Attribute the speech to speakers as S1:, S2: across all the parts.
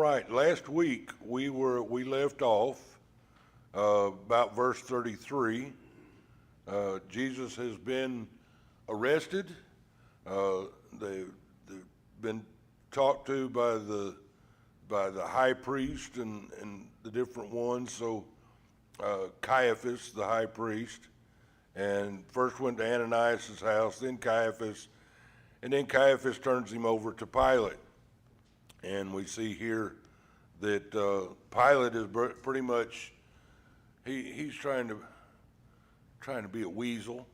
S1: right, last week we left off about verse 33. Jesus has been arrested. They've been talked to by the high priest and the different ones. So Caiaphas, the high priest, and first went to Ananias' house, then Caiaphas, and then Caiaphas turns him over to Pilate. And we see here that Pilate is pretty much he's trying to be a weasel.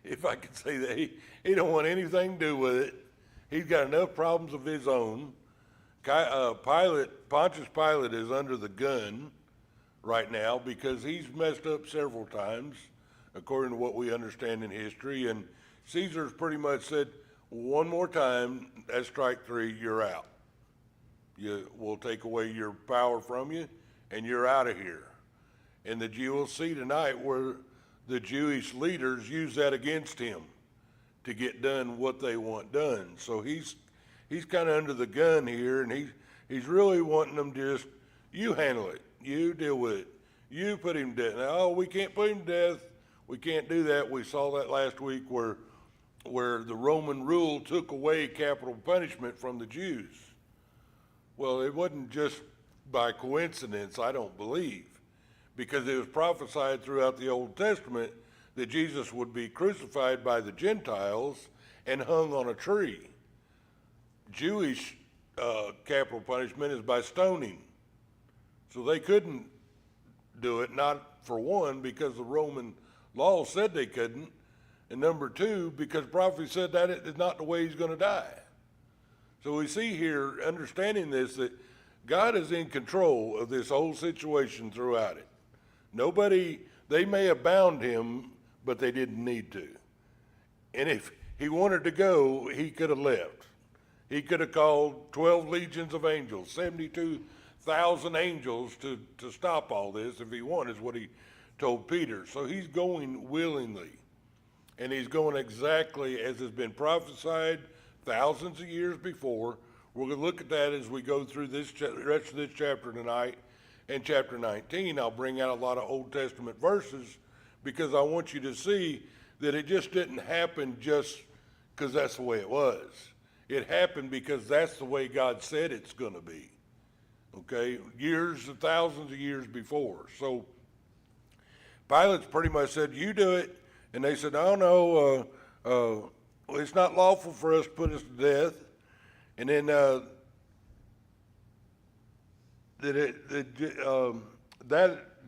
S1: If I could say that, he don't want anything to do with it. He's got enough problems of his own. Pontius Pilate is under the gun right now because he's messed up several times, according to what we understand in history. And Caesar's pretty much said, one more time, that's strike three, you're out. We'll take away your power from you, and you're out of here. And you will see tonight where the Jewish leaders use that against him to get done what they want done. So he's kind of under the gun here, and he's really wanting them to just, you handle it, you deal with it, you put him to death. Now, oh, we can't put him to death, we can't do that. We saw that last week where the Roman rule took away capital punishment from the Jews. Well, it wasn't just by coincidence, I don't believe, because it was prophesied throughout the Old Testament that Jesus would be crucified by the Gentiles and hung on a tree. Jewish capital punishment is by stoning. So they couldn't do it, not for one, because the Roman law said they couldn't, and number two, because prophecy said that is not the way he's going to die. So we see here, understanding this, that God is in control of this whole situation throughout it. They may have bound him, but they didn't need to. And if he wanted to go, he could have left. He could have called 12 legions of angels, 72,000 angels to stop all this if he wanted, is what he told Peter. So he's going willingly. And he's going exactly as has been prophesied thousands of years before. We're going to look at that as we go through the rest of this chapter tonight. And chapter 19, I'll bring out a lot of Old Testament verses because I want you to see that it just didn't happen just because that's the way it was. It happened because that's the way God said it's going to be. Okay, thousands of years before. So Pilate pretty much said, you do it. And they said, oh no, it's not lawful for us to put us to death. And then that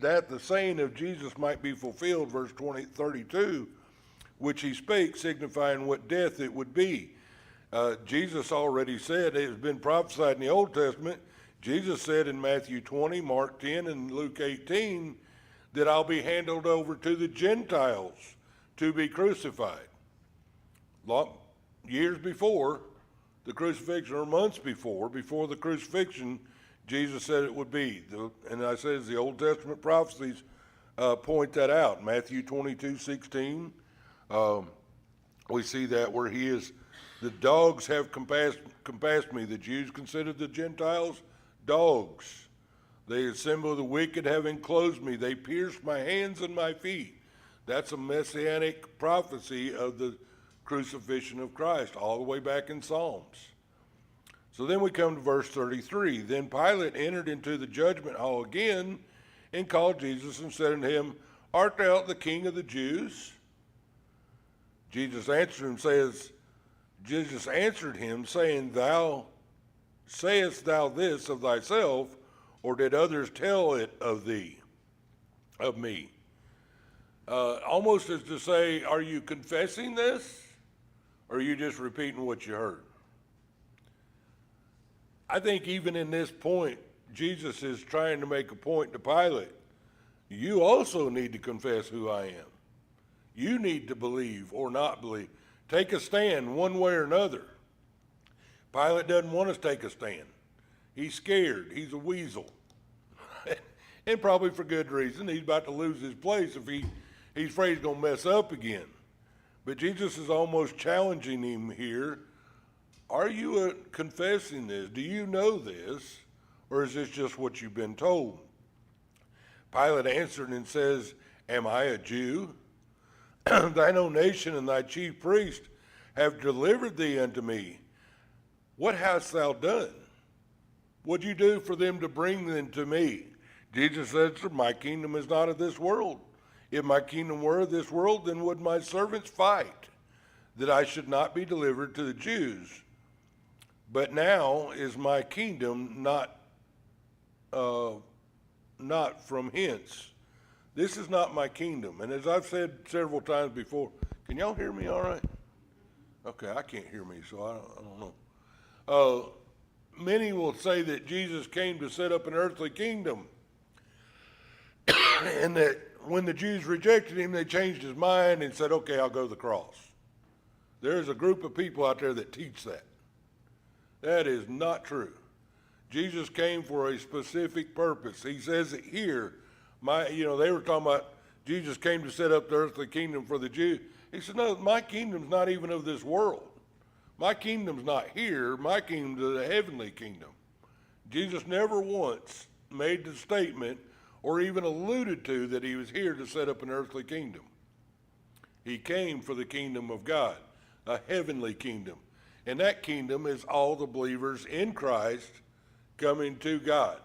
S1: the saying of Jesus might be fulfilled, verse 32, which he spake, signifying what death it would be. Jesus already said, it has been prophesied in the Old Testament. Jesus said in Matthew 20, Mark 10, and Luke 18, that I'll be handed over to the Gentiles to be crucified. Years before the crucifixion, or months before the crucifixion, Jesus said it would be. And I said, as the Old Testament prophecies point that out. Matthew 22:16, we see that where he is, the dogs have compassed me. The Jews considered the Gentiles dogs. They assemble the wicked have enclosed me. They pierced my hands and my feet. That's a messianic prophecy of the crucifixion of Christ, all the way back in Psalms. So then we come to verse 33. Then Pilate entered into the judgment hall again and called Jesus and said unto him, art thou the king of the Jews? Jesus answered him, saying, sayest thou this of thyself, or did others tell it of me? Almost as to say, are you confessing this, or are you just repeating what you heard? I think even in this point, Jesus is trying to make a point to Pilate. You also need to confess who I am. You need to believe or not believe. Take a stand one way or another. Pilate doesn't want us to take a stand. He's scared. He's a weasel. And probably for good reason. He's about to lose his place if he's afraid he's going to mess up again. But Jesus is almost challenging him here are you confessing this? Do you know this? Or is this just what you've been told? Pilate answered and says, am I a Jew? Thine own nation and thy chief priest have delivered thee unto me. What hast thou done? What'd you do for them to bring them to me? Jesus answered, my kingdom is not of this world. If my kingdom were of this world, then would my servants fight, that I should not be delivered to the Jews. But now is my kingdom not from hence. This is not my kingdom. And as I've said several times before, can y'all hear me all right? Okay, I can't hear me, so I don't know. Many will say that Jesus came to set up an earthly kingdom, and that when the Jews rejected him, they changed his mind and said, okay, I'll go to the cross. There's a group of people out there that teach that. That is not true. Jesus came for a specific purpose. He says it here. They were talking about Jesus came to set up the earthly kingdom for the Jews. He said, no, my kingdom's not even of this world. My kingdom's not here. My kingdom's the heavenly kingdom. Jesus never once made the statement or even alluded to that he was here to set up an earthly kingdom. He came for the kingdom of God, a heavenly kingdom. And that kingdom is all the believers in Christ coming to God,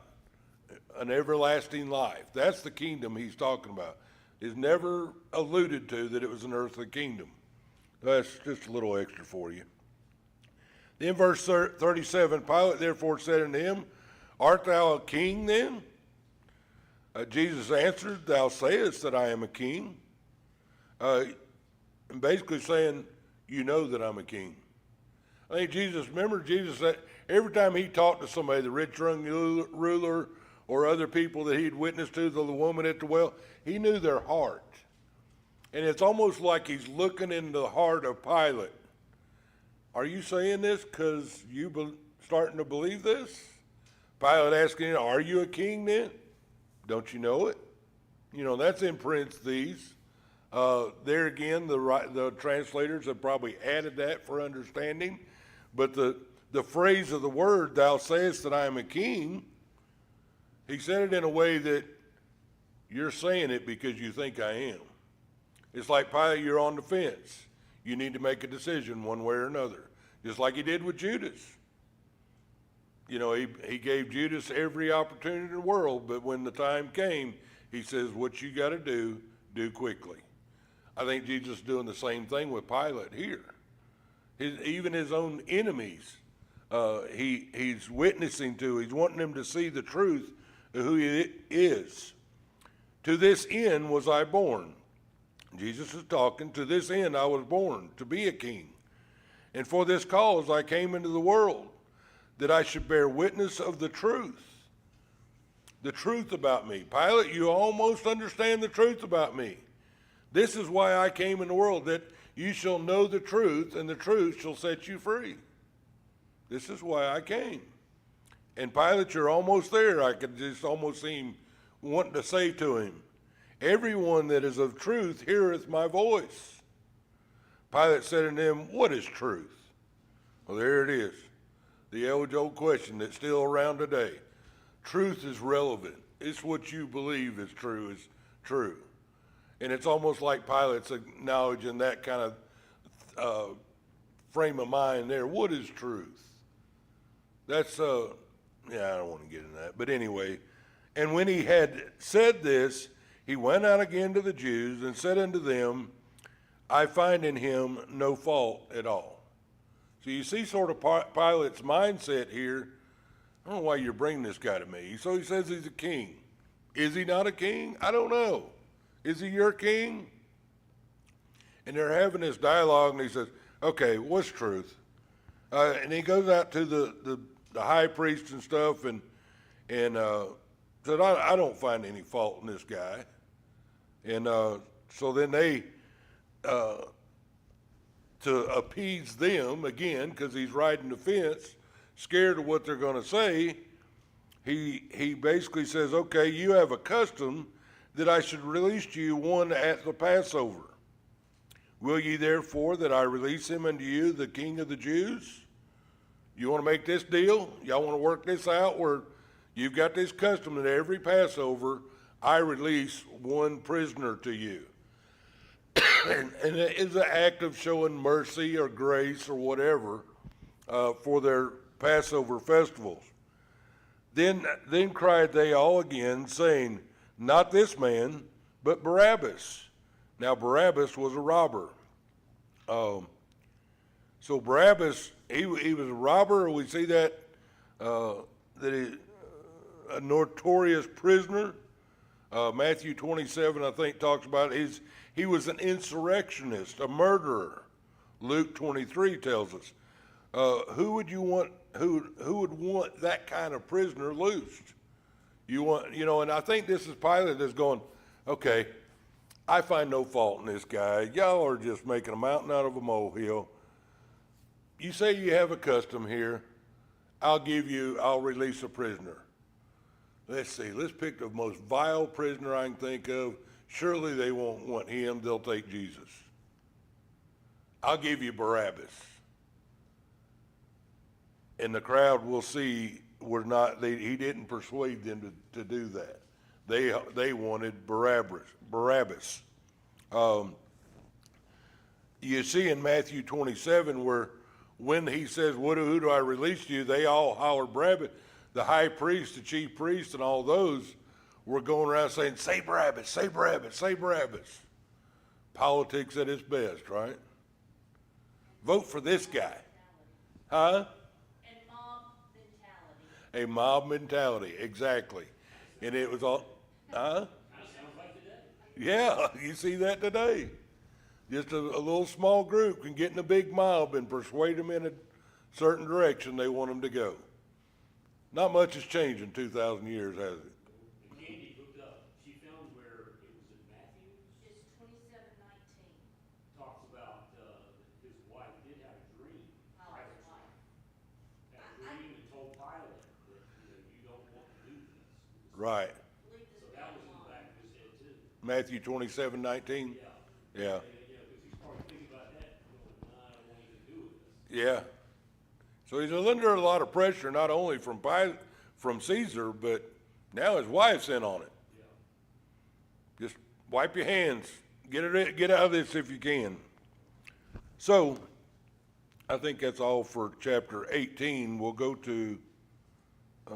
S1: an everlasting life. That's the kingdom he's talking about. It's never alluded to that it was an earthly kingdom. That's just a little extra for you. Then verse 37, Pilate therefore said unto him, art thou a king then? Jesus answered, thou sayest that I am a king. And basically saying, you know that I'm a king. I think Jesus said, every time he talked to somebody, the rich young ruler or other people that he'd witnessed to, the woman at the well, he knew their heart. And it's almost like he's looking into the heart of Pilate. Are you saying this because you starting to believe this? Pilate asking, are you a king then? Don't you know it? That's in parentheses. There again, the translators have probably added that for understanding. But the phrase of the word, thou sayest that I am a king, he said it in a way that you're saying it because you think I am. It's like Pilate, you're on the fence. You need to make a decision one way or another, just like he did with Judas. He gave Judas every opportunity in the world, but when the time came, he says, what you got to do quickly. I think Jesus is doing the same thing with Pilate here. Even his own enemies, he's witnessing to. He's wanting them to see the truth of who he is. To this end was I born. Jesus is talking, to this end I was born, to be a king. And for this cause I came into the world, that I should bear witness of the truth about me. Pilate, you almost understand the truth about me. This is why I came in the world, that you shall know the truth, and the truth shall set you free. This is why I came. And Pilate, you're almost there. I could just almost see him wanting to say to him, everyone that is of truth heareth my voice. Pilate said unto him, what is truth? Well, there it is. The age-old question that's still around today. Truth is relevant. It's what you believe is true. And it's almost like Pilate's acknowledging that kind of frame of mind there. What is truth? That's, I don't want to get into that. But anyway, and when he had said this, he went out again to the Jews and said unto them, I find in him no fault at all. So you see sort of Pilate's mindset here. I don't know why you're bringing this guy to me. So he says he's a king. Is he not a king? I don't know. Is he your king? And they're having this dialogue, and he says, okay, what's truth? And he goes out to the high priest and stuff and said, I don't find any fault in this guy. And so then they, to appease them, again, because he's riding the fence, scared of what they're going to say, he basically says, okay, you have a custom that I should release to you one at the Passover. Will ye therefore that I release him unto you, the King of the Jews? You want to make this deal? Y'all want to work this out where you've got this custom that every Passover I release one prisoner to you. And it is an act of showing mercy or grace or whatever for their Passover festivals. Then cried they all again, saying, not this man, but Barabbas. Now Barabbas was a robber. So Barabbas, he was a robber. We see that he a notorious prisoner. Matthew 27, I think, talks about he was an insurrectionist, a murderer. Luke 23 tells us. Who would you want? Who would want that kind of prisoner loosed? And I think this is Pilate that's going, okay, I find no fault in this guy. Y'all are just making a mountain out of a molehill. You say you have a custom here. I'll release a prisoner. Let's see, let's pick the most vile prisoner I can think of. Surely they won't want him, they'll take Jesus. I'll give you Barabbas. And the crowd will see he didn't persuade them to do that. They wanted Barabbas. You see in Matthew 27 where when he says, who do I release to you? They all hollered Barabbas. The high priest, the chief priest, and all those were going around saying, say Barabbas, say Barabbas, say Barabbas. Politics at its best, right? Vote for this guy. Huh?
S2: And mob mentality.
S1: A mob mentality, exactly. And it was all, huh? Yeah, you see that today. Just a little small group can get in a big mob and persuade them in a certain direction they want them to go. Not much has changed in 2,000 years, has it?
S3: Candy hooked up. She found where it was in Matthew.
S2: It's 27:19.
S3: Talks about his wife did have a dream.
S2: Pilate's wife.
S3: Had a dream and told Pilate that you don't want to do this.
S1: Right.
S2: Leave this
S3: So
S2: man
S3: that was in the
S2: alone.
S3: back of his head too.
S1: Matthew 27:19. Yeah.
S3: Because he's probably thinking about that. Going, I don't want anything to do with this.
S1: Yeah. So he's under a lot of pressure, not only from Caesar, but now his wife's in on it.
S3: Yeah.
S1: Just wipe your hands. Get out of this if you can. So I think that's all for chapter 18. We'll go to, if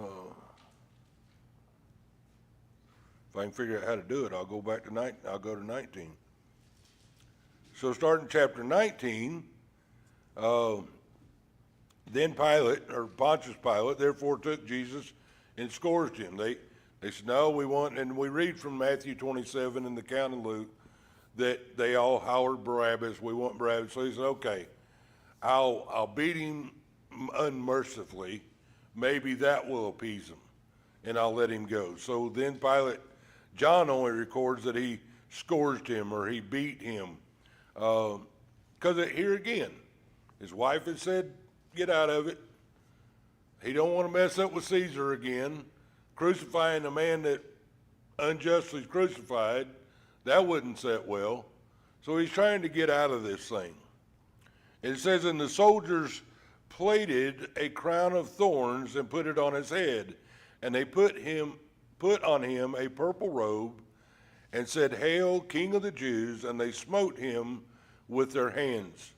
S1: I can figure out how to do it, I'll go back to I'll go to 19. So starting chapter 19, then Pontius Pilate, therefore took Jesus and scourged him. They said, no, we want, and we read from Matthew 27 in the account of Luke that they all hollered Barabbas, we want Barabbas. So he said, okay, I'll beat him unmercifully. Maybe that will appease him, and I'll let him go. So then John only records that he scourged him or he beat him. Because here again, his wife had said, get out of it. He don't want to mess up with Caesar again. Crucifying a man that unjustly crucified, that wouldn't set well. So he's trying to get out of this thing. It says, and the soldiers plaited a crown of thorns and put it on his head. And they put on him a purple robe and said, Hail, King of the Jews, and they smote him with their hands.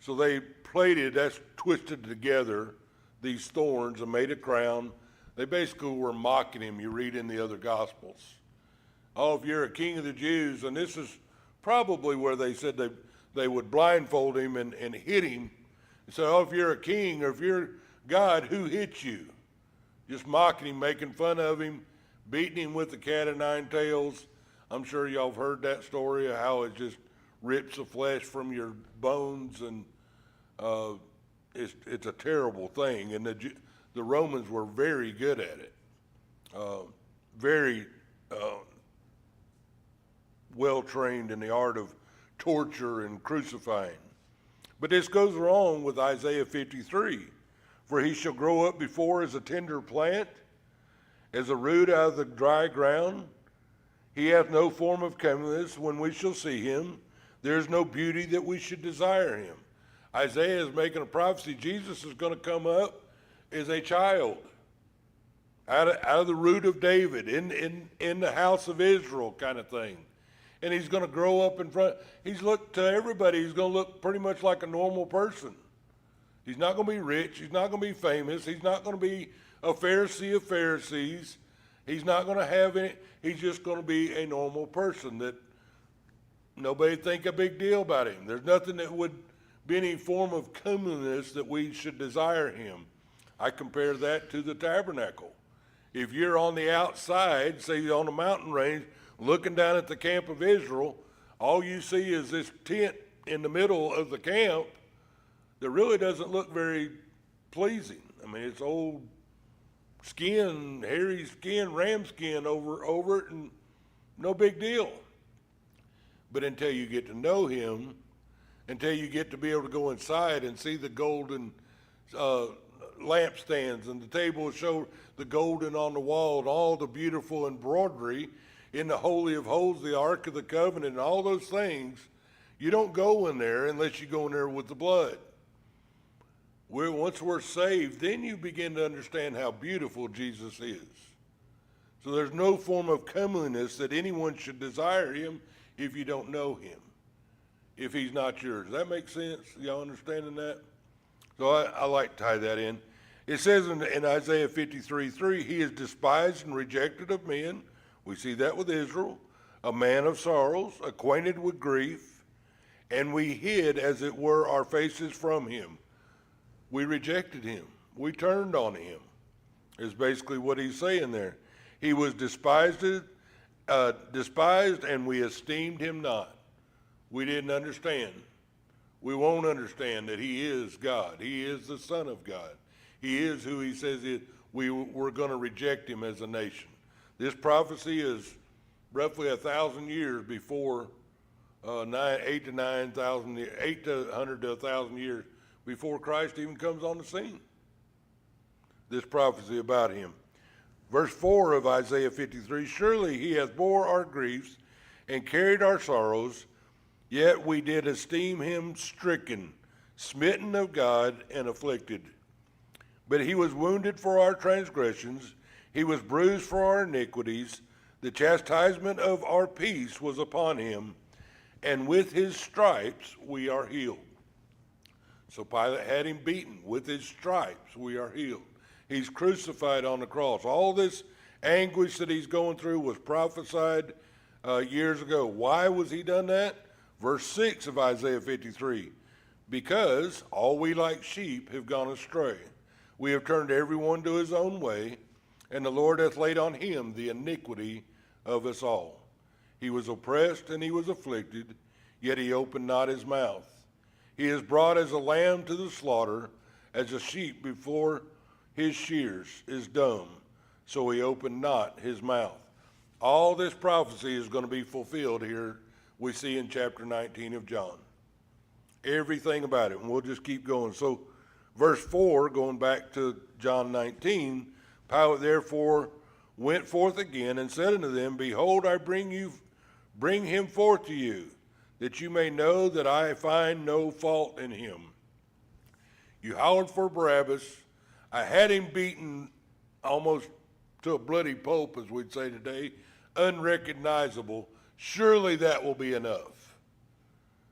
S1: So they that's twisted together, these thorns, and made a crown. They basically were mocking him. You read in the other Gospels. Oh, if you're a king of the Jews, and this is probably where they said they would blindfold him and hit him. And say, oh, if you're a king or if you're God, who hit you? Just mocking him, making fun of him, beating him with the cat of nine tails. I'm sure y'all have heard that story of how it just rips the flesh from your bones, and it's a terrible thing. And the Romans were very good at it, very well trained in the art of torture and crucifying. But this goes wrong with Isaiah 53. For he shall grow up before as a tender plant, as a root out of the dry ground. He hath no form of comeliness when we shall see him. There is no beauty that we should desire him. Isaiah is making a prophecy. Jesus is going to come up as a child out of the root of David in the house of Israel kind of thing. And he's going to grow up in front. He's looked to everybody. He's going to look pretty much like a normal person. He's not going to be rich. He's not going to be famous. He's not going to be a Pharisee of Pharisees. He's not going to have any. He's just going to be a normal person that nobody think a big deal about him. There's nothing that would be any form of comeliness that we should desire him. I compare that to the tabernacle. If you're on the outside, say on the mountain range, looking down at the camp of Israel, all you see is this tent in the middle of the camp that really doesn't look very pleasing. I mean, it's old skin, hairy skin, ram skin over it, and no big deal. But until you get to know him, until you get to be able to go inside and see the golden lampstands and the table show the golden on the wall and all the beautiful embroidery in the Holy of Holies, the Ark of the Covenant, and all those things, you don't go in there unless you go in there with the blood. Once we're saved, then you begin to understand how beautiful Jesus is. So there's no form of comeliness that anyone should desire him if you don't know him, if he's not yours. Does that make sense? Y'all understanding that? So I like to tie that in. It says in Isaiah 53:3, he is despised and rejected of men. We see that with Israel, a man of sorrows, acquainted with grief, and we hid, as it were, our faces from him. We rejected him. We turned on him, is basically what he's saying there. He was despised, and we esteemed him not. We didn't understand. We won't understand that he is God. He is the Son of God. He is who he says he is. We're going to reject him as a nation. This prophecy is roughly 1,000 years before 800 to 1,000 years before Christ even comes on the scene. This prophecy about him. Verse 4 of Isaiah 53, surely he hath bore our griefs and carried our sorrows, yet we did esteem him stricken, smitten of God, and afflicted. But he was wounded for our transgressions, he was bruised for our iniquities, the chastisement of our peace was upon him, and with his stripes we are healed. So Pilate had him beaten. With his stripes we are healed. He's crucified on the cross. All this anguish that he's going through was prophesied years ago. Why was he done that? Verse 6 of Isaiah 53, because all we like sheep have gone astray. We have turned everyone to his own way, and the Lord hath laid on him the iniquity of us all. He was oppressed and he was afflicted, yet he opened not his mouth. He is brought as a lamb to the slaughter, as a sheep before his shears is dumb, so he opened not his mouth. All this prophecy is going to be fulfilled here, we see in chapter 19 of John. Everything about it, and we'll just keep going. So verse 4, going back to John 19, Pilate therefore went forth again and said unto them, behold, I bring him forth to you, that you may know that I find no fault in him. You hollered for Barabbas. I had him beaten almost to a bloody pulp, as we'd say today, unrecognizable. Surely that will be enough.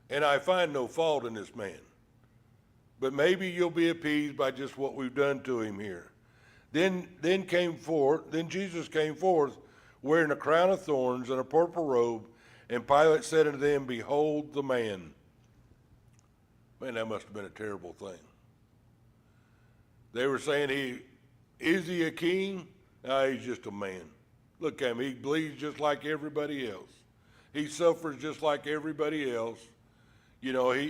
S1: And I find no fault in this man. But maybe you'll be appeased by just what we've done to him here. Then Jesus came forth, wearing a crown of thorns and a purple robe, and Pilate said unto them, behold the man. Man, that must have been a terrible thing. They were saying, is he a king? No, he's just a man. Look at him, he bleeds just like everybody else. He suffers just like everybody else. We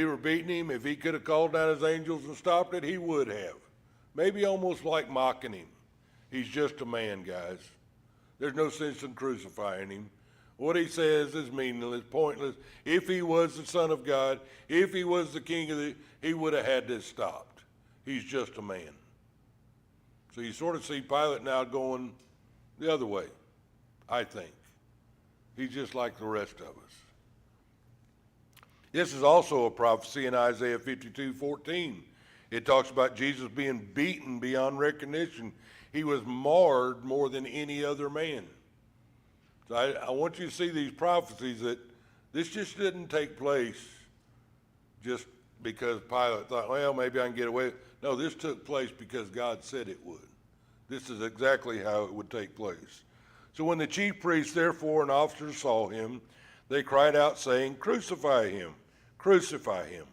S1: were beating him. If he could have called down his angels and stopped it, he would have. Maybe almost like mocking him. He's just a man, guys. There's no sense in crucifying him. What he says is meaningless, pointless. If he was the Son of God, if he was the King he would have had this stopped. He's just a man. So you sort of see Pilate now going the other way, I think. He's just like the rest of us. This is also a prophecy in Isaiah 52:14. It talks about Jesus being beaten beyond recognition. He was marred more than any other man. So I want you to see these prophecies that this just didn't take place just because Pilate thought, well, maybe I can get away. No, this took place because God said it would. This is exactly how it would take place. So when the chief priests, therefore, and officers saw him, they cried out, saying, Crucify him, crucify him.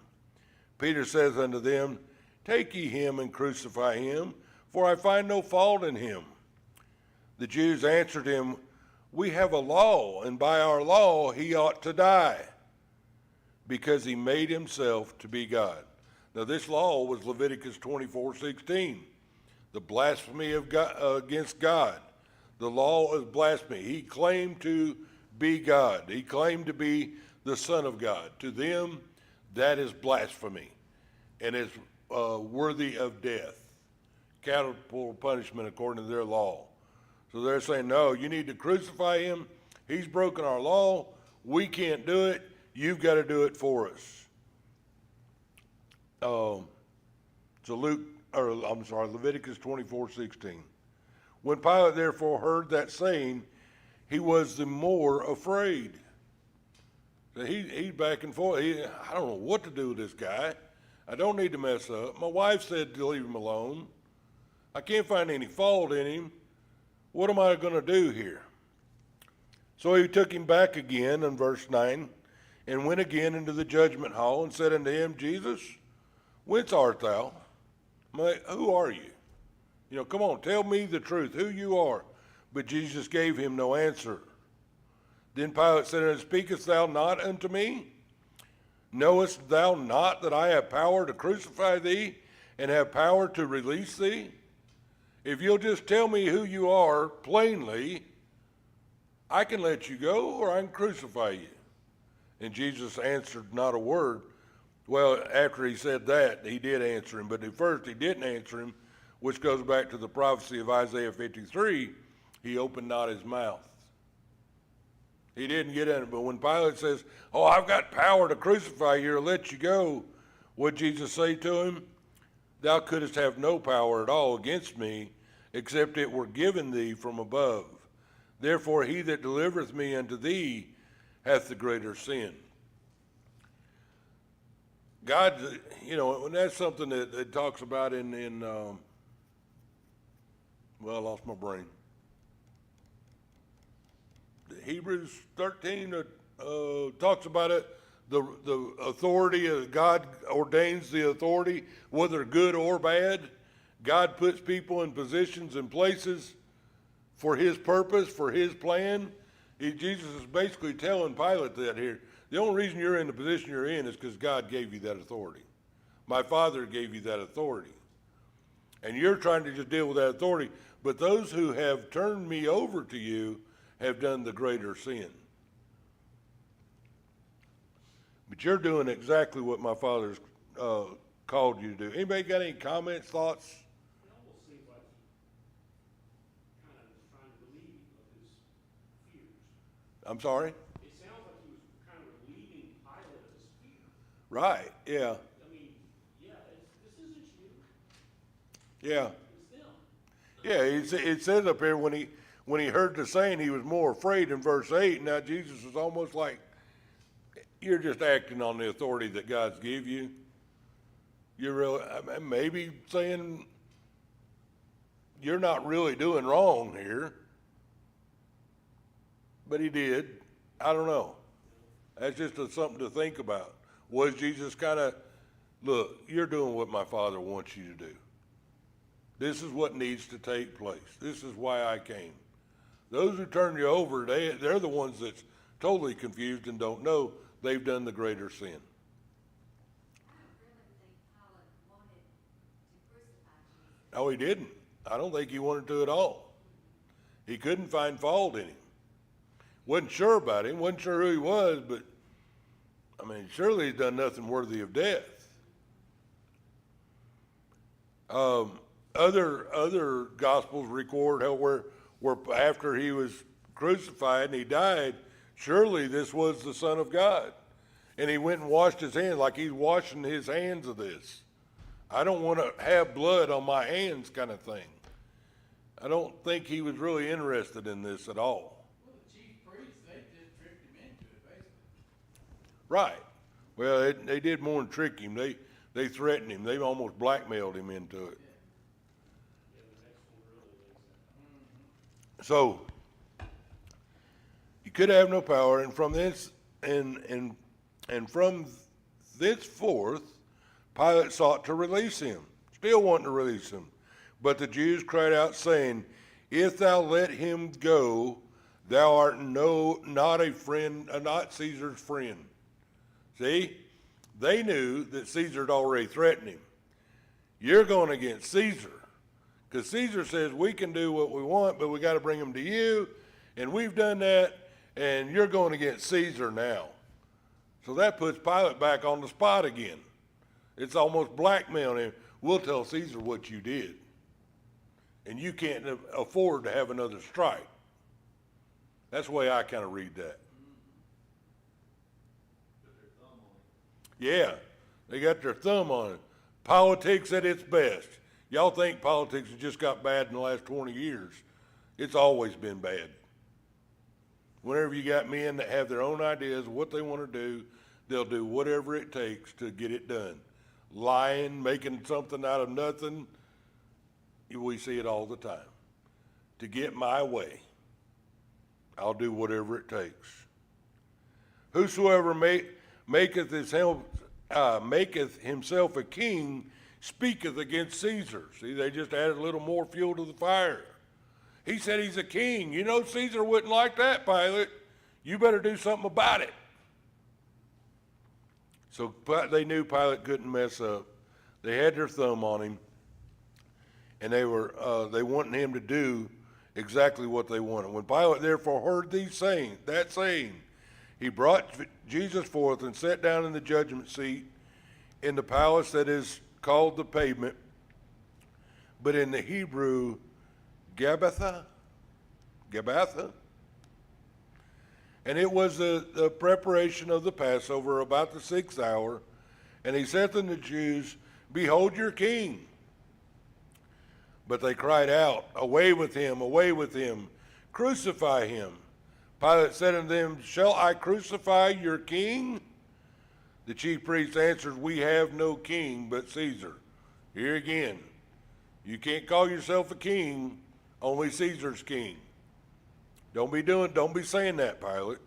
S1: Peter says unto them, Take ye him and crucify him, for I find no fault in him. The Jews answered him, We have a law, and by our law he ought to die, because he made himself to be God. Now this law was Leviticus 24:16, the blasphemy of God, against God. The law of blasphemy. He claimed to be God. He claimed to be the Son of God. To them, that is blasphemy, and is worthy of death, capital punishment according to their law. So they're saying, no, you need to crucify him. He's broken our law. We can't do it. You've got to do it for us. So Leviticus 24:16. When Pilate therefore heard that saying, he was the more afraid. So he's back and forth. I don't know what to do with this guy. I don't need to mess up. My wife said to leave him alone. I can't find any fault in him. What am I going to do here? So he took him back again in verse 9 and went again into the judgment hall and said unto him, Jesus, whence art thou? Who are you? Come on, tell me the truth, who you are. But Jesus gave him no answer. Then Pilate said unto him, Speakest thou not unto me? Knowest thou not that I have power to crucify thee and have power to release thee? If you'll just tell me who you are plainly, I can let you go or I can crucify you. And Jesus answered not a word. Well, after he said that, he did answer him. But at first he didn't answer him, which goes back to the prophecy of Isaiah 53. He opened not his mouth. He didn't get in it. But when Pilate says, oh, I've got power to crucify you or let you go, what did Jesus say to him? Thou couldst have no power at all against me, except it were given thee from above. Therefore he that delivereth me unto thee hath the greater sin. God, and that's something that it talks about in I lost my brain. Hebrews 13 talks about it, the authority of God ordains the authority, whether good or bad. God puts people in positions and places for his purpose, for his plan. Jesus is basically telling Pilate that here. The only reason you're in the position you're in is because God gave you that authority. My Father gave you that authority. And you're trying to just deal with that authority. But those who have turned me over to you have done the greater sin. But you're doing exactly what my Father's called you to do. Anybody got any comments, thoughts?
S3: It almost seems like he kind of was trying to relieve of his fears.
S1: I'm sorry?
S3: It sounds like he was kind of relieving Pilate of his fear.
S1: Right, yeah.
S3: I mean, this isn't you,
S1: Yeah.
S3: it's them.
S1: Yeah, it says up here when he heard the saying, he was more afraid in verse 8. Now Jesus was almost like, you're just acting on the authority that God's give you. You're really, maybe saying you're not really doing wrong here. But he did. I don't know. That's just something to think about. Was Jesus kind of, look, you're doing what my Father wants you to do. This is what needs to take place. This is why I came. Those who turn you over, they're the ones that's totally confused and don't know they've done the greater sin.
S2: I really think Pilate wanted to crucify Jesus.
S1: No, he didn't. I don't think he wanted to at all. He couldn't find fault in him. Wasn't sure about him, wasn't sure who he was, but, surely he's done nothing worthy of death. Other Gospels record how where after he was crucified and he died, surely this was the Son of God. And he went and washed his hands like he's washing his hands of this. I don't want to have blood on my hands kind of thing. I don't think he was really interested in this at all.
S4: Well, the chief priests, they just tricked him into it, basically.
S1: Right. Well, they did more than trick him. They threatened him. They almost blackmailed him into it. So, you could have no power, and from this, and from thenceforth, Pilate sought to release him, still wanting to release him. But the Jews cried out, saying, If thou let him go, thou art not a friend, not Caesar's friend. See, they knew that Caesar had already threatened him. You're going against Caesar, because Caesar says we can do what we want, but we got to bring him to you, and we've done that, and you're going against Caesar now. So that puts Pilate back on the spot again. It's almost blackmailing him. We'll tell Caesar what you did, and you can't afford to have another strike. That's the way I kind of read that. Yeah, they got their thumb on it. Politics at its best. Y'all think politics has just got bad in the last 20 years. It's always been bad. Whenever you got men that have their own ideas of what they want to do, they'll do whatever it takes to get it done. Lying, making something out of nothing, we see it all the time. To get my way, I'll do whatever it takes. Whosoever maketh himself a king speaketh against Caesar. See, they just added a little more fuel to the fire. He said he's a king. You know Caesar wouldn't like that, Pilate. You better do something about it. So they knew Pilate couldn't mess up. They had their thumb on him, and they wanted him to do exactly what they wanted. When Pilate therefore heard that saying, he brought Jesus forth and sat down in the judgment seat in the palace that is called the Pavement, but in the Hebrew, Gabbatha. And it was the preparation of the Passover about the 6th hour. And he saith unto the Jews, Behold your king. But they cried out, Away with him, crucify him. Pilate said unto them, Shall I crucify your king? The chief priests answered, We have no king but Caesar. Here again, you can't call yourself a king, only Caesar's king. Don't be saying that, Pilate.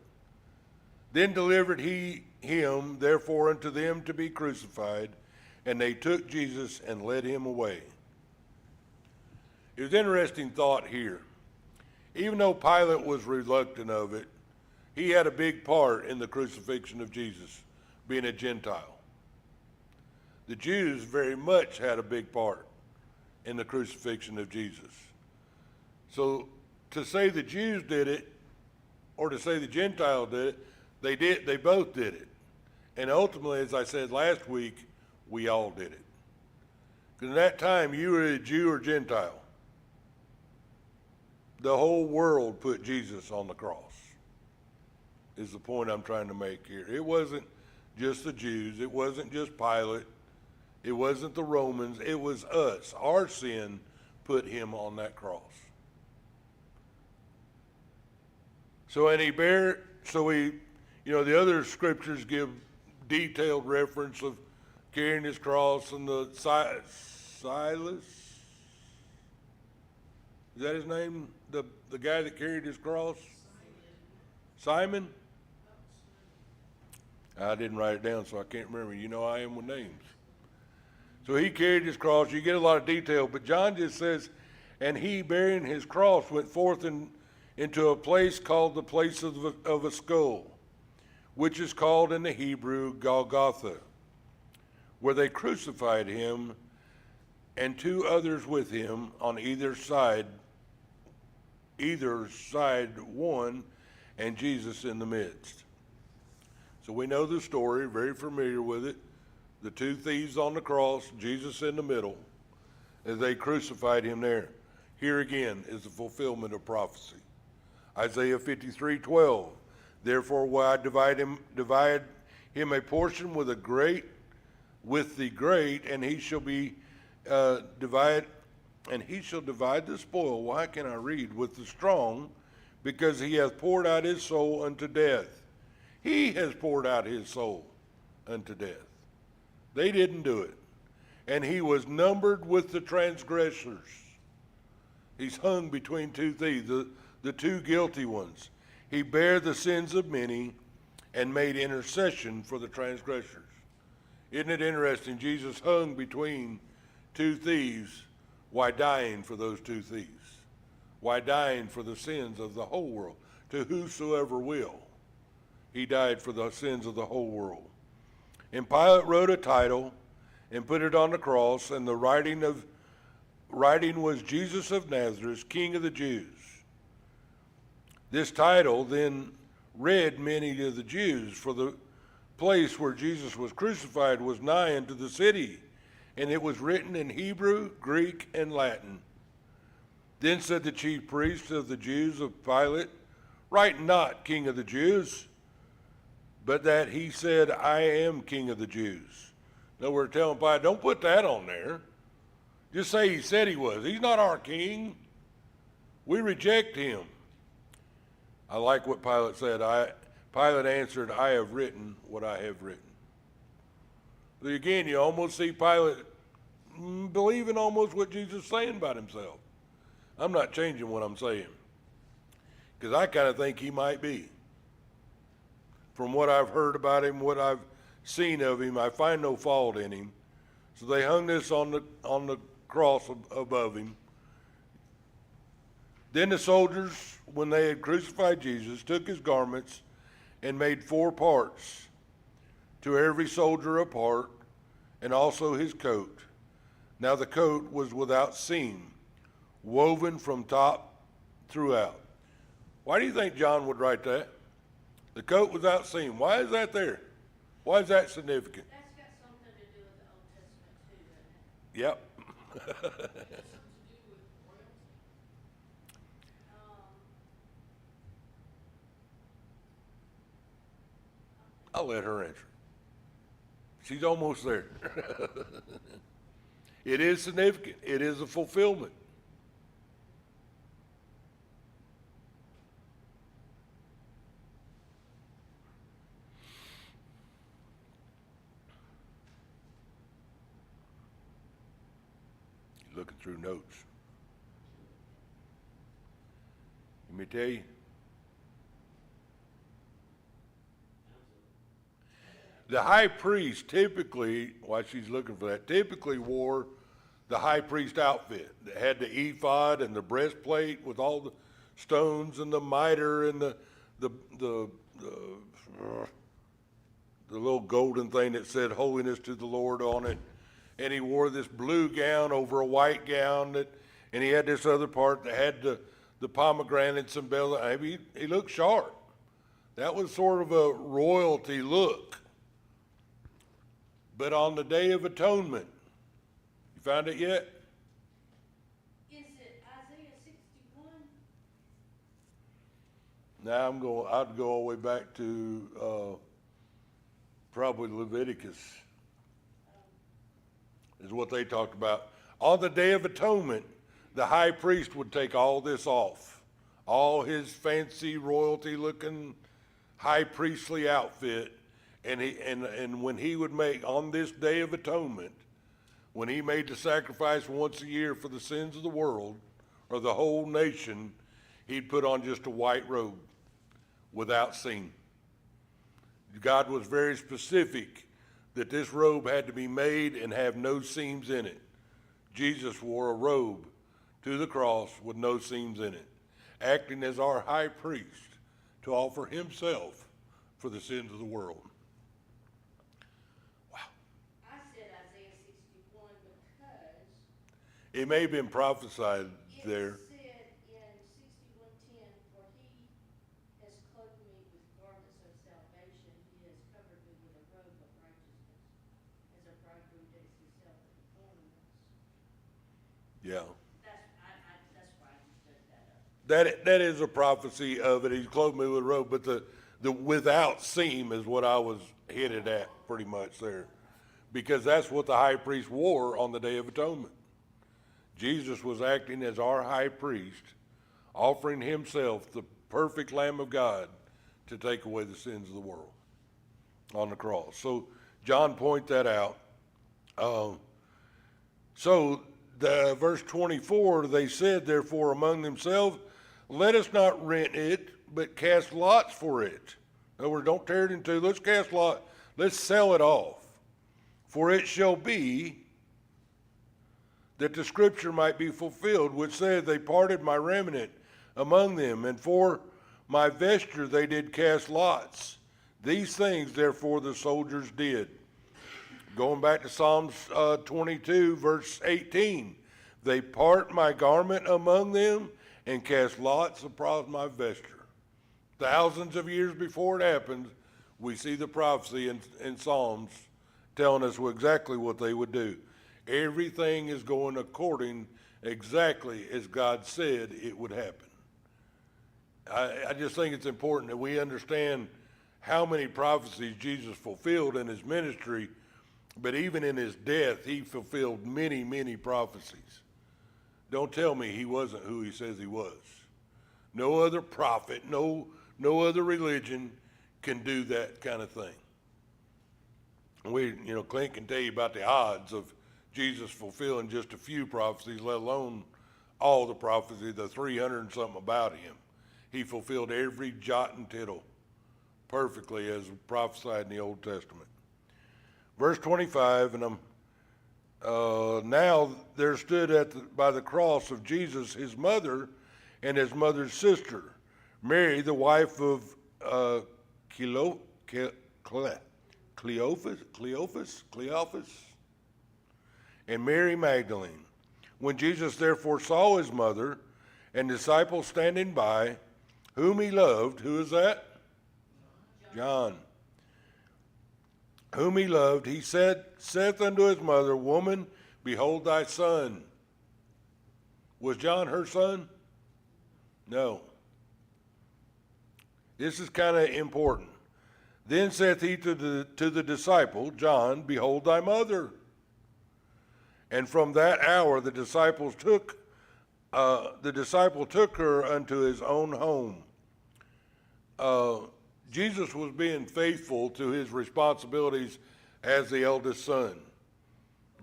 S1: Then delivered he him, therefore, unto them to be crucified, and they took Jesus and led him away. It was an interesting thought here. Even though Pilate was reluctant of it, he had a big part in the crucifixion of Jesus, being a Gentile. The Jews very much had a big part in the crucifixion of Jesus. So to say the Jews did it, or to say the Gentiles did it, they both did it. And ultimately, as I said last week, we all did it. Because in that time, you were a Jew or Gentile. The whole world put Jesus on the cross, is the point I'm trying to make here. It wasn't just the Jews. It wasn't just Pilate. It wasn't the Romans. It was us. Our sin put him on that cross. The other scriptures give detailed reference of carrying his cross, and the Silas, is that his name? The guy that carried his cross? Simon? I didn't write it down, so I can't remember. You know I am with names. So he carried his cross. You get a lot of detail, but John just says, and he, bearing his cross, went forth into a place called the place of a skull, which is called in the Hebrew Golgotha, where they crucified him, and two others with him on either side one, and Jesus in the midst. So we know the story, very familiar with it. The two thieves on the cross, Jesus in the middle, as they crucified him there. Here again is the fulfillment of prophecy. Isaiah 53:12. Therefore will I divide him a portion with the great, and he shall be divide the spoil. Why can I read? With the strong, because he hath poured out his soul unto death. He has poured out his soul unto death. They didn't do it. And he was numbered with the transgressors. He's hung between two thieves, the two guilty ones. He bare the sins of many and made intercession for the transgressors. Isn't it interesting? Jesus hung between two thieves. Why dying for those two thieves? Why dying for the sins of the whole world? To whosoever will. He died for the sins of the whole world. And Pilate wrote a title and put it on the cross, and the writing was Jesus of Nazareth, King of the Jews. This title then read many of the Jews, for the place where Jesus was crucified was nigh unto the city, and it was written in Hebrew, Greek, and Latin. Then said the chief priests of the Jews of Pilate, Write not, King of the Jews, but that he said, I am King of the Jews. No, we're telling Pilate, don't put that on there. Just say he said he was. He's not our king. We reject him. I like what Pilate said. Pilate answered, I have written what I have written. But again, you almost see Pilate believing almost what Jesus is saying about himself. I'm not changing what I'm saying, because I kind of think he might be. From what I've heard about him, what I've seen of him, I find no fault in him. So they hung this on the cross above him. Then the soldiers, when they had crucified Jesus, took his garments and made 4 parts, to every soldier a part, and also his coat. Now the coat was without seam, woven from top throughout. Why do you think John would write that? The coat without seam. Why is that there? Why is that significant?
S2: That's got something to do with the Old Testament too, doesn't it?
S1: Yep.
S2: Something to do with royalty.
S1: I'll let her answer. She's almost there. It is significant. It is a fulfillment. Looking through notes. Let me tell you. The high priest typically, while she's looking for that, typically wore the high priest outfit that had the ephod and the breastplate with all the stones and the mitre and the little golden thing that said holiness to the Lord on it. And he wore this blue gown over a white gown, and he had this other part that had the pomegranates and bells. I mean, he looked sharp. That was sort of a royalty look. But on the Day of Atonement, you found it yet?
S2: Is it Isaiah 61?
S1: Now I'd go all the way back to probably Leviticus. Is what they talked about. On the Day of Atonement, the high priest would take all this off, all his fancy royalty-looking high priestly outfit, and when he would make, on this Day of Atonement, when he made the sacrifice once a year for the sins of the world, or the whole nation, he'd put on just a white robe without seam. God was very specific that this robe had to be made and have no seams in it. Jesus wore a robe to the cross with no seams in it, acting as our high priest to offer himself for the sins of the world. Wow.
S2: I said Isaiah 61 because
S1: It may have been prophesied there.
S2: it said in 61:10, for he has clothed me with garments of salvation, he has covered me with a robe of righteousness, as a bridegroom decks himself with ornaments.
S1: Yeah.
S2: That's why I just looked that up.
S1: That is a prophecy of it. He's clothed me with a robe, but the without seam is what I was hit it at pretty much there. Because that's what the high priest wore on the Day of Atonement. Jesus was acting as our high priest, offering himself, the perfect Lamb of God, to take away the sins of the world on the cross. So John point that out. So the verse 24, they said, therefore, among themselves, let us not rent it, but cast lots for it. In other words, don't tear it in two. Let's cast lot. Let's sell it off. For it shall be that the scripture might be fulfilled, which said, they parted my remnant among them, and for my vesture they did cast lots. These things, therefore, the soldiers did. Going back to Psalms 22, verse 18, they part my garment among them and cast lots upon my vesture. Thousands of years before it happened, we see the prophecy in Psalms telling us exactly what they would do. Everything is going according exactly as God said it would happen. I just think it's important that we understand how many prophecies Jesus fulfilled in his ministry, but even in his death, he fulfilled many, many prophecies. Don't tell me he wasn't who he says he was. No other prophet, no other religion can do that kind of thing. Clint can tell you about the odds of Jesus fulfilling just a few prophecies, let alone all the prophecy, the 300 and something about him. He fulfilled every jot and tittle perfectly as prophesied in the Old Testament. Verse 25, and now there stood by the cross of Jesus his mother and his mother's sister, Mary, the wife of Cleophas, and Mary Magdalene. When Jesus therefore saw his mother and disciples standing by, whom he loved, who is that? John. Whom he loved, he saith unto his mother, Woman, behold thy son. Was John her son? No. This is kind of important. Then saith he to the disciple, John, behold thy mother. And from that hour the disciple took her unto his own home. Jesus was being faithful to his responsibilities as the eldest son.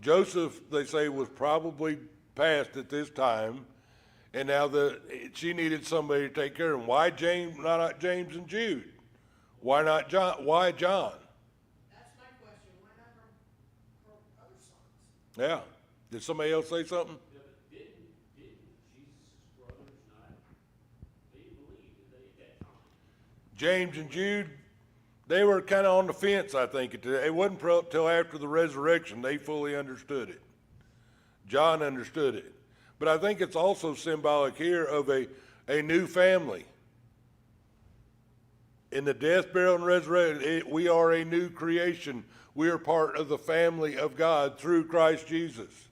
S1: Joseph, they say, was probably passed at this time, and now she needed somebody to take care of him. Why James, not James and Jude? Why not John? Why John?
S5: That's my question. Why not her other sons?
S1: Yeah. Did somebody else say something?
S3: Yeah, but didn't Jesus' brothers not, they didn't believe, did they, at that time?
S1: James and Jude, they were kind of on the fence, I think. It wasn't until after the resurrection they fully understood it. John understood it. But I think it's also symbolic here of a new family. In the death, burial, and resurrection, we are a new creation. We are part of the family of God through Christ Jesus.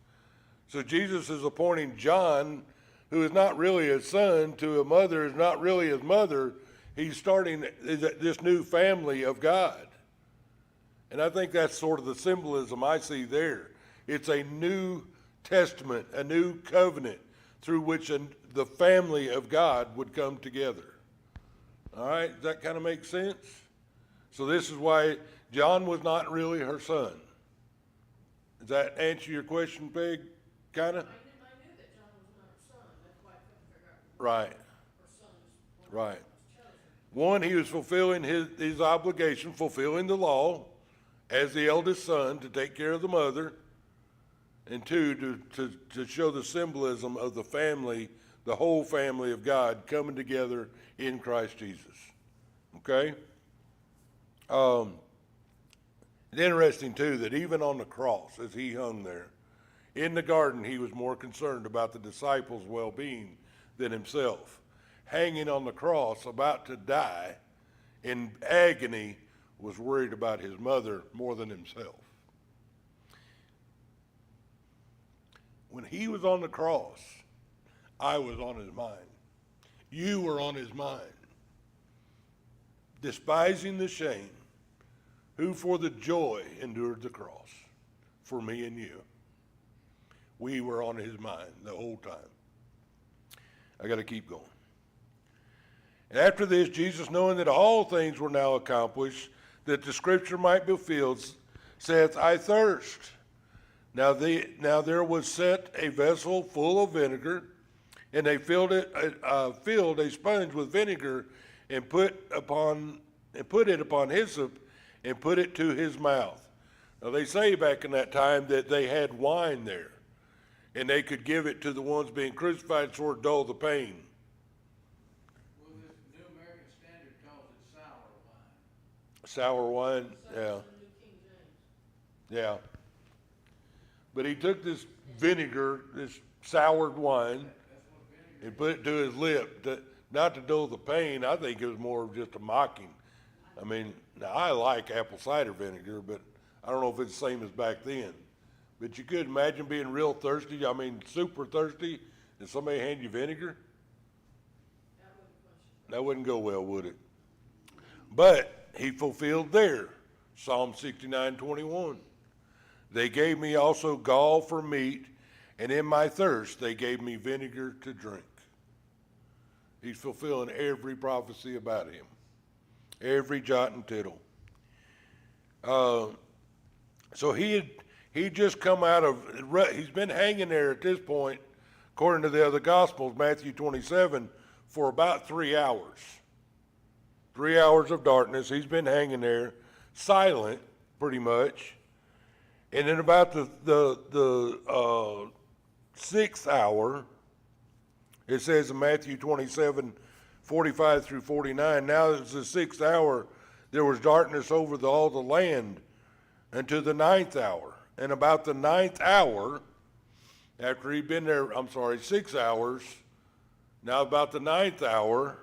S1: So Jesus is appointing John, who is not really his son, to a mother who is not really his mother. He's starting this new family of God. And I think that's sort of the symbolism I see there. It's a new testament, a new covenant through which the family of God would come together. All right, does that kind of make sense? So this is why John was not really her son. Does that answer your question, Peg? Kind of?
S5: I knew that John was not her son. That's why I couldn't figure out
S1: Right,
S5: her son's
S1: right.
S5: chosen.
S1: One, he was fulfilling his obligation, fulfilling the law as the eldest son to take care of the mother. And two, to show the symbolism of the family, the whole family of God coming together in Christ Jesus. Okay? It's interesting, too, that even on the cross, as he hung there, in the garden, he was more concerned about the disciples' well-being than himself. Hanging on the cross, about to die, in agony, was worried about his mother more than himself. When he was on the cross, I was on his mind. You were on his mind. Despising the shame, who for the joy endured the cross for me and you. We were on his mind the whole time. I got to keep going. And after this, Jesus, knowing that all things were now accomplished, that the scripture might be fulfilled, saith, I thirst. Now there was set a vessel full of vinegar, and they filled a sponge with vinegar, and put it upon hyssop, and put it to his mouth. Now they say back in that time that they had wine there, and they could give it to the ones being crucified, sort of dull the pain.
S4: Well, this New American Standard calls it sour wine.
S1: Sour wine, yeah,
S2: New King James.
S1: yeah. But he took this vinegar, this soured wine, and put it to his lip, not to dull the pain. I think it was more of just a mocking. I mean, now I like apple cider vinegar, but I don't know if it's the same as back then. But you could imagine being real thirsty, I mean, super thirsty, and somebody hand you vinegar? That wouldn't go well, would it? But he fulfilled there, Psalm 69:21. They gave me also gall for meat, and in my thirst they gave me vinegar to drink. He's fulfilling every prophecy about him, every jot and tittle. So he just come out of, he's been hanging there at this point, according to the other Gospels, Matthew 27, for about 3 hours. 3 hours of darkness. He's been hanging there, silent, pretty much. And then about the 6th hour, it says in Matthew 27, 45 through 49, now it's the 6th hour, there was darkness over all the land unto the 9th hour. And about the 9th hour, after he'd been there, 6 hours, now about the 9th hour,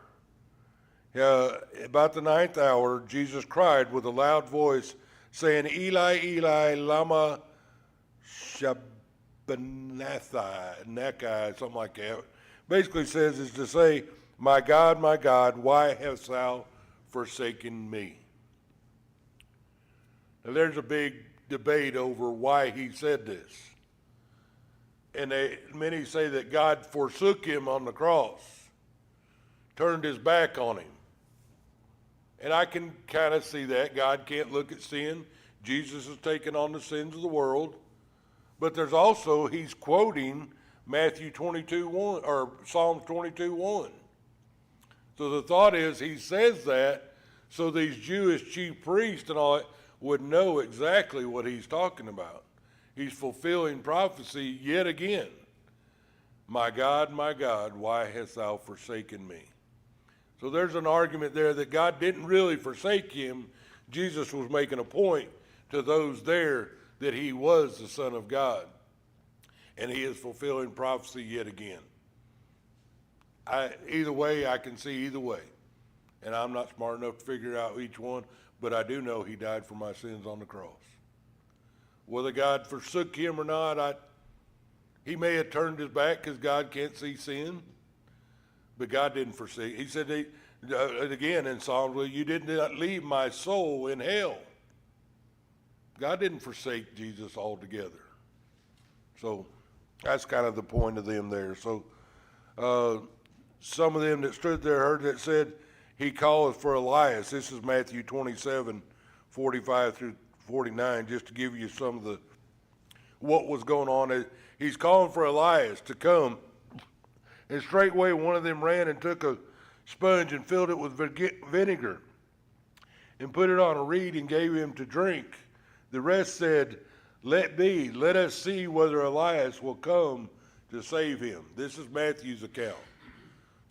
S1: Jesus cried with a loud voice, saying, Eli, Eli, lama sabachthani, something like that. Basically says is to say, my God, why hast thou forsaken me? Now there's a big debate over why he said this. And many say that God forsook him on the cross, turned his back on him. And I can kind of see that. God can't look at sin. Jesus has taken on the sins of the world. But there's also, he's quoting Matthew 22:1 or Psalms 22:1. So the thought is he says that so these Jewish chief priests and all that would know exactly what he's talking about. He's fulfilling prophecy yet again. My God, why hast thou forsaken me? So there's an argument there that God didn't really forsake him. Jesus was making a point to those there that he was the Son of God. And he is fulfilling prophecy yet again. Either way, I can see either way. And I'm not smart enough to figure out each one, but I do know he died for my sins on the cross. Whether God forsook him or not, he may have turned his back because God can't see sin. But God didn't forsake. He said again in Psalms, well, you did not leave my soul in hell. God didn't forsake Jesus altogether. So that's kind of the point of them there. So some of them that stood there heard that said, he calleth for Elias. This is Matthew 27, 45 through 49, just to give you some of what was going on. He's calling for Elias to come. And straightway one of them ran and took a sponge and filled it with vinegar and put it on a reed and gave him to drink. The rest said, let be, let us see whether Elias will come to save him. This is Matthew's account.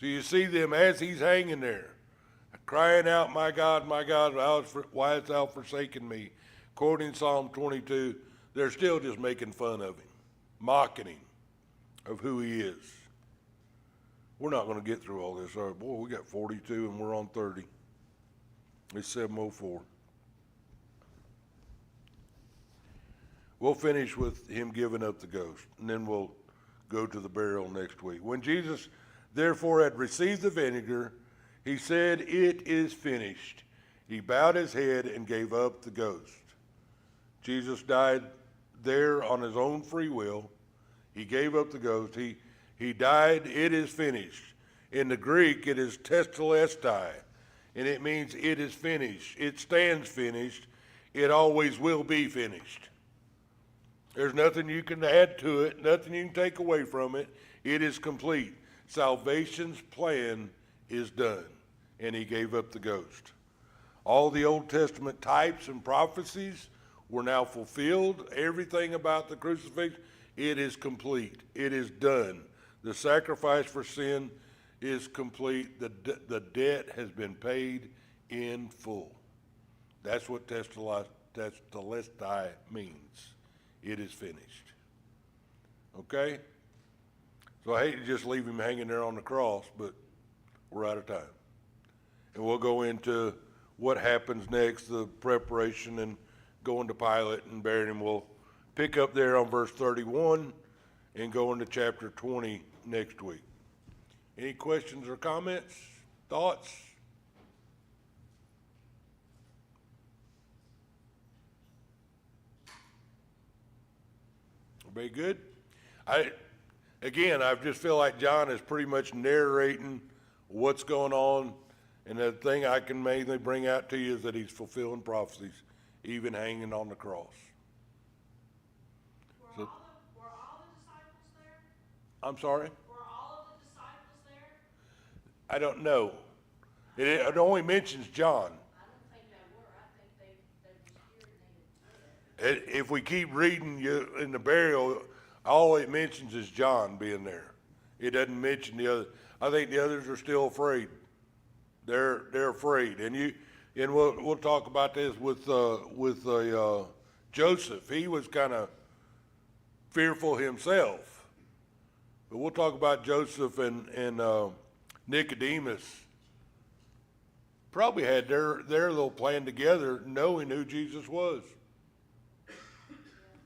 S1: So you see them as he's hanging there, crying out, my God, why hast thou forsaken me? Quoting Psalm 22, they're still just making fun of him, mocking him of who he is. We're not going to get through all this. All right, boy, we got 42 and we're on 30. It's 7:04. We'll finish with him giving up the ghost, and then we'll go to the burial next week. When Jesus therefore had received the vinegar, he said, it is finished. He bowed his head and gave up the ghost. Jesus died there on his own free will. He gave up the ghost. He died. It is finished. In the Greek, it is tetelestai, and it means it is finished. It stands finished. It always will be finished. There's nothing you can add to it, nothing you can take away from it. It is complete. Salvation's plan is done, and he gave up the ghost. All the Old Testament types and prophecies were now fulfilled. Everything about the crucifixion, it is complete. It is done. The sacrifice for sin is complete. The debt has been paid in full. That's what tetelestai means. It is finished. Okay? So I hate to just leave him hanging there on the cross, but we're out of time. And we'll go into what happens next, the preparation and going to Pilate and burying him. We'll pick up there on verse 31 and go into chapter 20 next week. Any questions or comments, thoughts? Everybody good? I just feel like John is pretty much narrating what's going on, and the thing I can mainly bring out to you is that he's fulfilling prophecies, even hanging on the cross.
S5: Were all the disciples there?
S1: I'm sorry?
S5: Were all of the disciples there?
S1: I don't know. It only mentions John.
S2: I don't think they were, I think they was here and they had
S1: If we keep reading in the burial, all it mentions is John being there. It doesn't mention the other. I think the others are still afraid. They're afraid, and we'll talk about this with Joseph. He was kind of fearful himself, but we'll talk about Joseph and Nicodemus. Probably had their little plan together, knowing who Jesus was.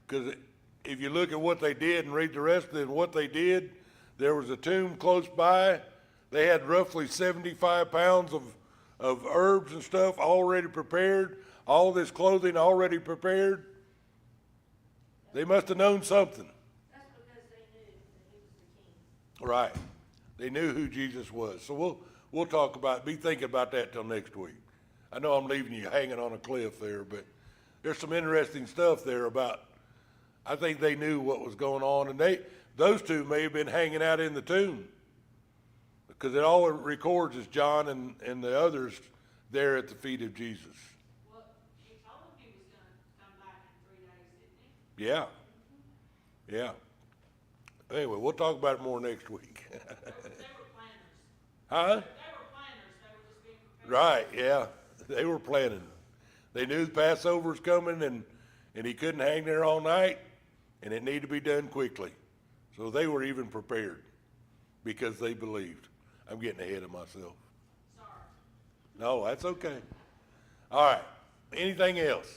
S1: Because if you look at what they did and read the rest of it, what they did, there was a tomb close by. They had roughly 75 pounds of herbs and stuff already prepared, all this clothing already prepared. They must have known something.
S2: That's because they knew that he was the king.
S1: Right. They knew who Jesus was. So we'll talk about, be thinking about that till next week. I know I'm leaving you hanging on a cliff there, but there's some interesting stuff there about, I think they knew what was going on, and those two may have been hanging out in the tomb, because it all records is John and the others there at the feet of Jesus.
S5: Well, he told him he was gonna come back in 3 days, didn't he?
S1: Yeah. Yeah. Anyway, we'll talk about it more next week.
S5: They were planners.
S1: Huh?
S5: They were planners, they were just being prepared.
S1: Right, yeah. They were planning. They knew the Passover was coming, and he couldn't hang there all night, and it needed to be done quickly. So they were even prepared because they believed. I'm getting ahead of myself.
S5: Sorry.
S1: No, that's okay. All right. Anything else?